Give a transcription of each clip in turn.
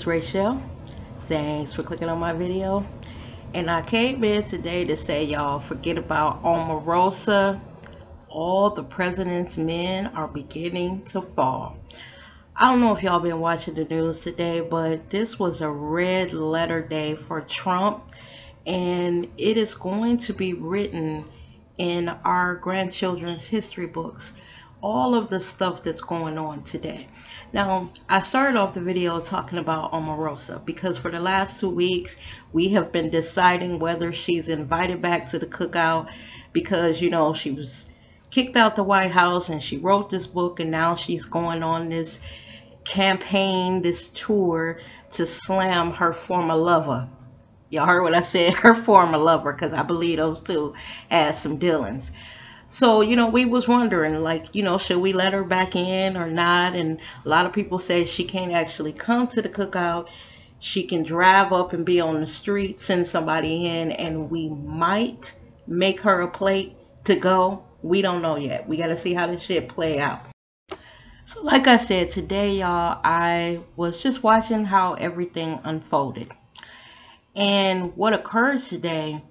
is Rachel. Thanks for clicking on my video. And I came in today to say, y'all, forget about Omarosa. All the president's men are beginning to fall. I don't know if y'all been watching the news today, but this was a red letter day for Trump. And it is going to be written in our grandchildren's history books. All of the stuff that's going on today. Now, I started off the video talking about Omarosa because for the last 2 weeks, we have been deciding whether she's invited back to the cookout because, you know, she was kicked out the White House and she wrote this book and now she's going on this campaign, this tour to slam her former lover. Y'all heard what I said, her former lover, because I believe those two had some dealings. So, you know, we was wondering, like, you know, should we let her back in or not? And a lot of people say she can't actually come to the cookout. She can drive up and be on the street, send somebody in, and we might make her a plate to go. We don't know yet. We got to see how this shit play out. So, like I said, today, y'all, I was just watching how everything unfolded. And what occurred today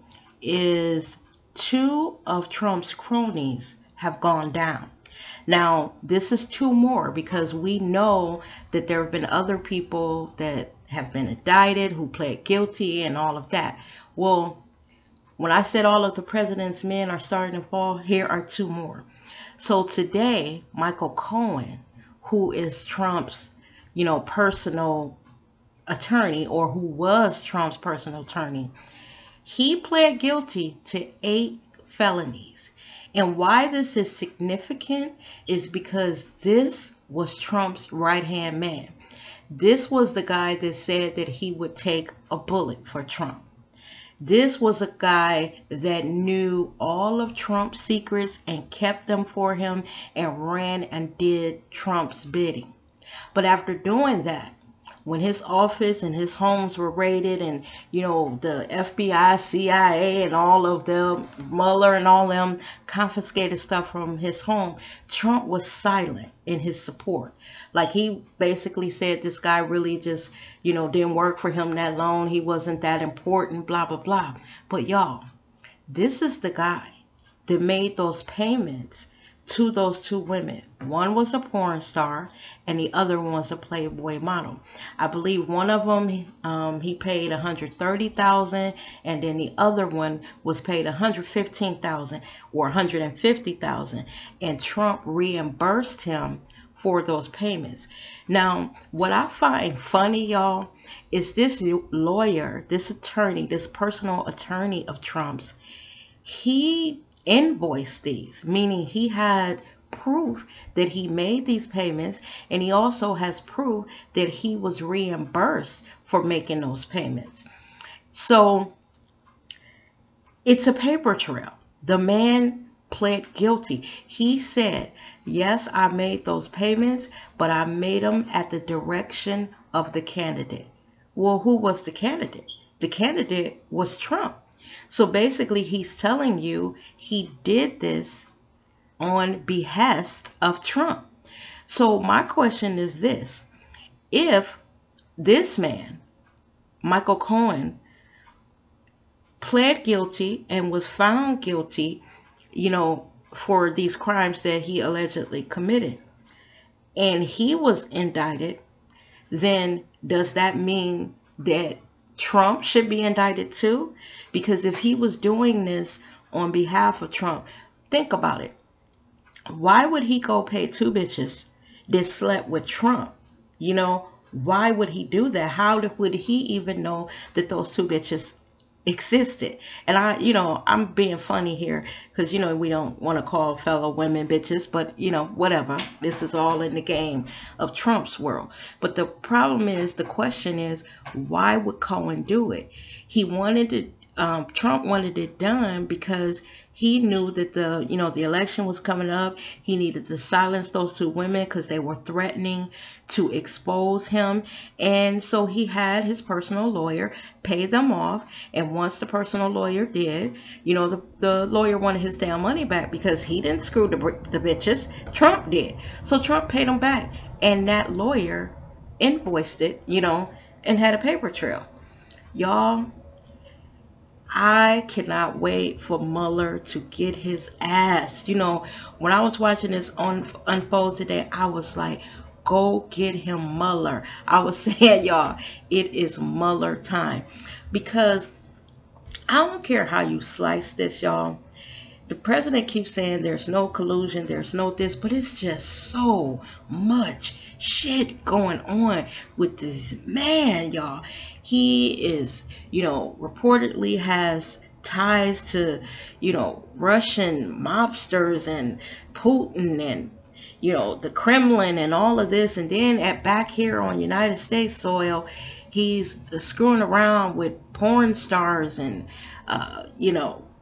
is 2 of Trump's cronies have gone down. Now, this is 2 more because we know that there have been other people that have been indicted who pled guilty and all of that. Well, when I said all of the president's men are starting to fall, here are 2 more. So today, Michael Cohen, who is Trump's, you know, personal attorney, or who was Trump's personal attorney, he pled guilty to 8 felonies. And why this is significant is because this was Trump's right-hand man. This was the guy that said that he would take a bullet for Trump. This was a guy that knew all of Trump's secrets and kept them for him and ran and did Trump's bidding. But after doing that, when his office and his homes were raided and, you know, the FBI, CIA, and all of them, Mueller and all them confiscated stuff from his home, Trump was silent in his support. Like, he basically said this guy really just, you know, didn't work for him that long. He wasn't that important, blah, blah, blah. But y'all, this is the guy that made those payments to those 2 women. One was a porn star and the other one was a Playboy model. I believe one of them he paid $130,000 and then the other one was paid $115,000 or $150,000, and Trump reimbursed him for those payments. Now, what I find funny, y'all, is this lawyer, this attorney, this personal attorney of Trump's, he invoiced these, meaning he had proof that he made these payments, and he also has proof that he was reimbursed for making those payments. So it's a paper trail. The man pled guilty. He said, yes, I made those payments, but I made them at the direction of the candidate. Well, who was the candidate? The candidate was Trump. So basically, he's telling you he did this on behest of Trump. So my question is this: if this man, Michael Cohen, pled guilty and was found guilty, you know, for these crimes that he allegedly committed, and he was indicted, then does that mean that Trump should be indicted too? Because if he was doing this on behalf of Trump, think about it. Why would he go pay 2 bitches that slept with Trump? You know, why would he do that? How would he even know that those 2 bitches existed? And you know, I'm being funny here because, you know, we don't want to call fellow women bitches, but, you know, whatever. This is all in the game of Trump's world. But the problem is, the question is, why would Cohen do it? He wanted to, Trump wanted it done because he knew that the election was coming up. He needed to silence those 2 women because they were threatening to expose him. And so he had his personal lawyer pay them off. And once the personal lawyer did, you know, the lawyer wanted his damn money back because he didn't screw the bitches. Trump did. So Trump paid them back. And that lawyer invoiced it, you know, and had a paper trail. Y'all, I cannot wait for Mueller to get his ass. You know, when I was watching this unfold today, I was like, go get him, Mueller. I was saying, y'all, it is Mueller time. Because I don't care how you slice this, y'all. The president keeps saying there's no collusion, there's no this, but it's just so much shit going on with this man, y'all. He is, reportedly has ties to, Russian mobsters and Putin and, the Kremlin and all of this. And then back here on United States soil, he's screwing around with porn stars and,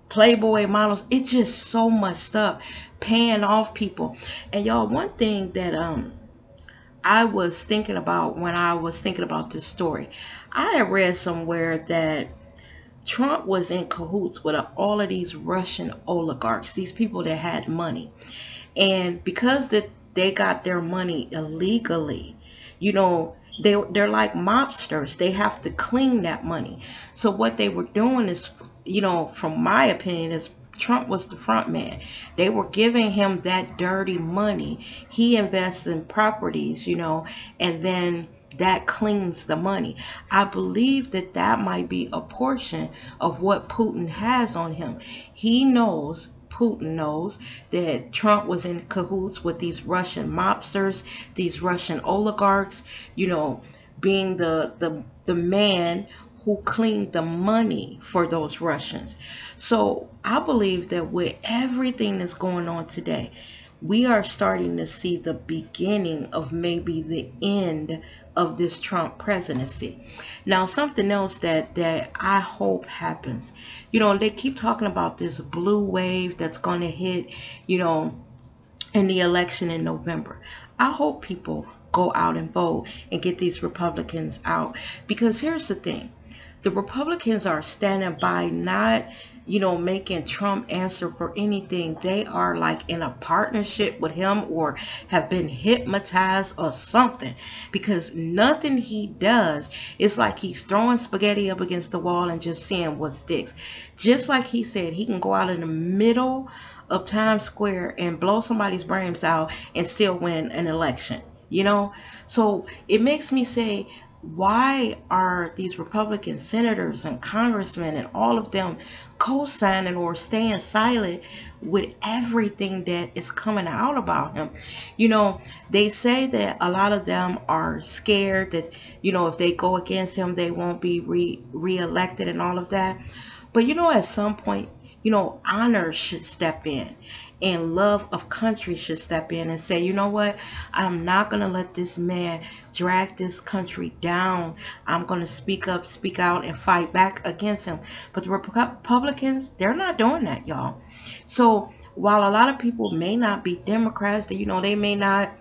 Playboy models. It's just so much stuff, paying off people. And y'all, one thing that I was thinking about when I was thinking about this story, I had read somewhere that Trump was in cahoots with all of these Russian oligarchs, these people that had money. And because they got their money illegally, they're like mobsters. They have to clean that money. So what they were doing is, from my opinion, is Trump was the front man. They were giving him that dirty money. He invests in properties, and then that cleans the money. I believe that might be a portion of what Putin has on him. Putin knows that Trump was in cahoots with these Russian mobsters, these Russian oligarchs, being the man who cleaned the money for those Russians. So I believe that with everything that's going on today, we are starting to see the beginning of maybe the end of this Trump presidency. Now, something else that I hope happens, they keep talking about this blue wave that's going to hit, in the election in November. I hope people go out and vote and get these Republicans out, because here's the thing. The Republicans are standing by, not, making Trump answer for anything. They are like in a partnership with him or have been hypnotized or something, because nothing he does is like he's throwing spaghetti up against the wall and just seeing what sticks. Just like he said, he can go out in the middle of Times Square and blow somebody's brains out and still win an election, So it makes me say, why are these Republican senators and congressmen and all of them co-signing or staying silent with everything that is coming out about him? They say that a lot of them are scared that, if they go against him, they won't be re-elected and all of that. But, at some point, honor should step in, and love of country should step in and say, you know what, I'm not going to let this man drag this country down. I'm going to speak up, speak out, and fight back against him. But the Republicans, they're not doing that, y'all. So while a lot of people may not be Democrats, they may not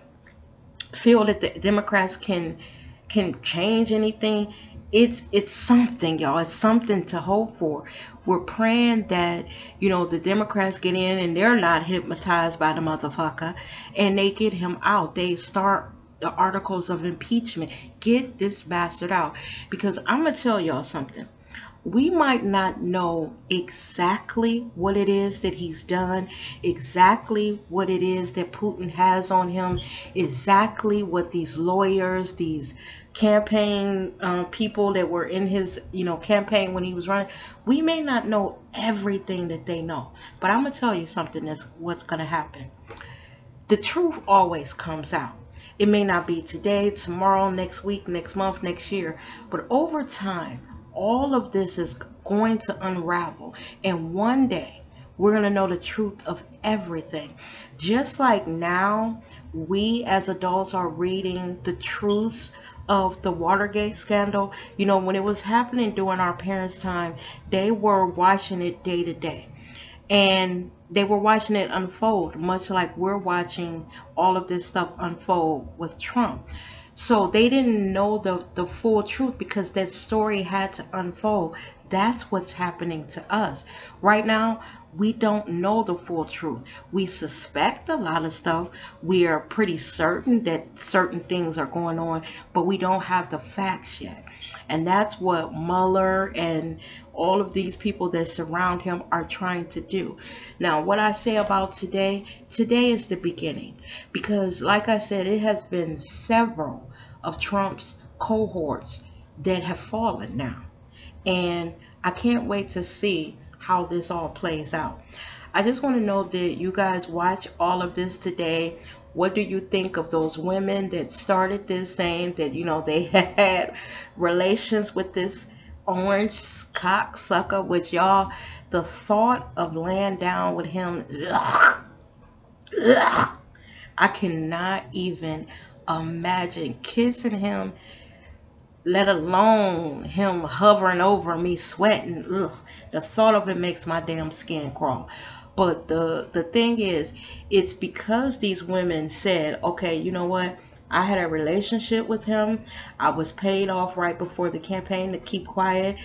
feel that the Democrats can change anything, it's something, y'all. It's something to hope for. We're praying that, the Democrats get in and they're not hypnotized by the motherfucker and they get him out. They start the articles of impeachment. Get this bastard out. Because I'm going to tell y'all something. We might not know exactly what it is that he's done, exactly what it is that Putin has on him, exactly what these lawyers, these campaign people that were in his campaign when he was running, we may not know everything that they know. But I'm going to tell you something, that's what's going to happen. The truth always comes out. It may not be today, tomorrow, next week, next month, next year, but over time, all of this is going to unravel, and one day we're going to know the truth of everything. Just like now, we as adults are reading the truths of the Watergate scandal. When it was happening during our parents' time, they were watching it day to day, and they were watching it unfold, much like we're watching all of this stuff unfold with Trump. So they didn't know the full truth, because that story had to unfold. That's what's happening to us. Right now, we don't know the full truth. We suspect a lot of stuff. We are pretty certain that certain things are going on, but we don't have the facts yet. And that's what Mueller and all of these people that surround him are trying to do. Now, what I say about today is the beginning. Because, like I said, it has been several of Trump's cohorts that have fallen now. And I can't wait to see how this all plays out. I just want to know that you guys watch all of this today. What do you think of those women that started this, saying that, you know, they had relations with this orange cocksucker? Which, y'all, the thought of laying down with him, ugh, ugh, I cannot even imagine kissing him, let alone him hovering over me, sweating. Ugh, the thought of it makes my damn skin crawl. But the thing is, it's because these women said, okay, you know what? I had a relationship with him. I was paid off right before the campaign to keep quiet,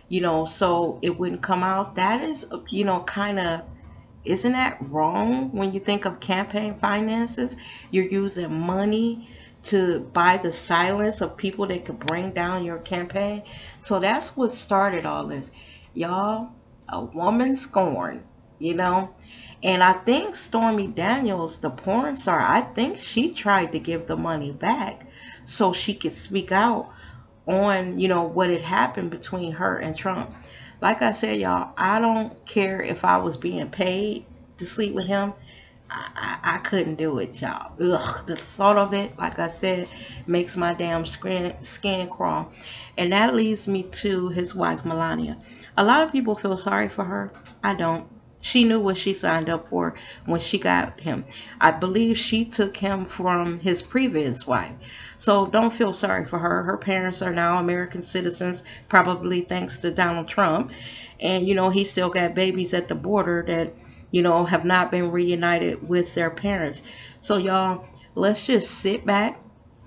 you know, so it wouldn't come out. That is, you know, kind of, isn't that wrong when you think of campaign finances? You're using money to buy the silence of people that could bring down your campaign. So that's what started all this. Y'all, a woman scorned, you know. And I think Stormy Daniels, the porn star, I think she tried to give the money back so she could speak out on, you know, what had happened between her and Trump. Like I said, y'all, I don't care if I was being paid to sleep with him. I couldn't do it, y'all. Ugh, the thought of it, like I said, makes my damn skin crawl. And that leads me to his wife, Melania. A lot of people feel sorry for her. I don't. She knew what she signed up for when she got him. I believe she took him from his previous wife. So don't feel sorry for her. Her parents are now American citizens, probably thanks to Donald Trump. And, you know, he still got babies at the border that, you know, have not been reunited with their parents. So, y'all, let's just sit back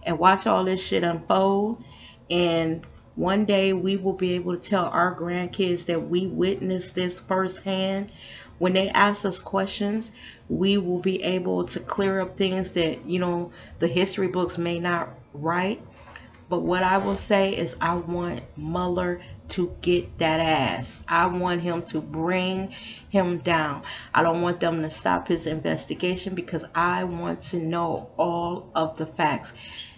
and watch all this shit unfold. And one day we will be able to tell our grandkids that we witnessed this firsthand. When they ask us questions, we will be able to clear up things that, you know, the history books may not write. But what I will say is I want Mueller to get that ass. I want him to bring him down. I don't want them to stop his investigation because I want to know all of the facts.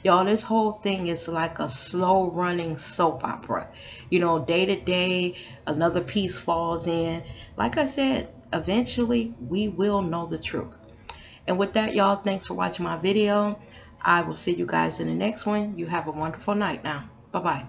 Y'all, this whole thing is like a slow running soap opera. You know, day to day, another piece falls in. Like I said, eventually we will know the truth. And with that, y'all, thanks for watching my video. I will see you guys in the next one. You have a wonderful night now. Bye-bye.